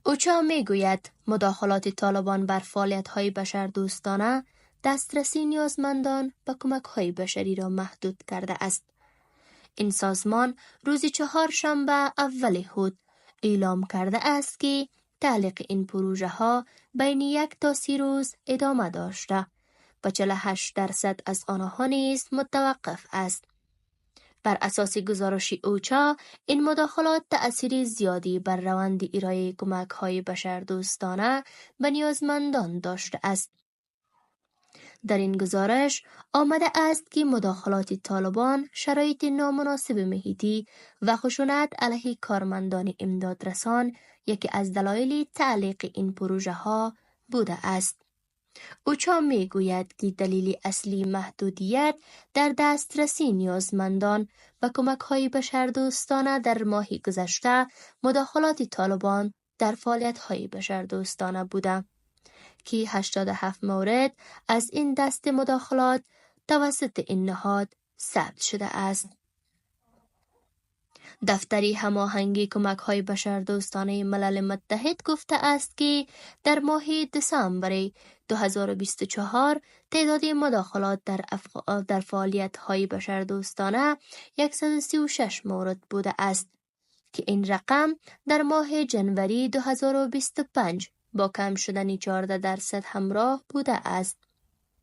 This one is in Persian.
اوچا می گوید مداخلات طالبان بر فعالیت‌های بشردوستانه دسترسی نیازمندان به کمک‌های بشری را محدود کرده است. این سازمان روز چهارشنبه اول هود اعلام کرده است که تعلیق این پروژه ها بین 1 تا 30 روز ادامه داشته و 48% از آنها نیز متوقف است. بر اساس گزارش اوچا، این مداخلات تأثیر زیادی بر روند ارائه کمک‌های بشردوستانه به نیازمندان داشته است. در این گزارش آمده است که مداخلات طالبان شرایط نامناسب محیطی و خشونت علیه کارمندان امدادرسان یکی از دلایل تعلیق این پروژه ها بوده است. اوچا می گوید که دلیل اصلی محدودیت در دسترسی نیازمندان و کمک های بشردوستانه در ماه گذشته مداخلات طالبان در فعالیت های بشردوستانه بوده که 87 مورد از این دست مداخلات توسط این نهاد ثبت شده است. دفتری هماهنگی کمک‌های بشردوستانه ملل متحد گفته است که در ماه دسامبر 2024 تعداد مداخلات در فعالیت‌های بشردوستانه 136 مورد بوده است که این رقم در ماه جنوری 2025 با کم شدن 14% همراه بوده است.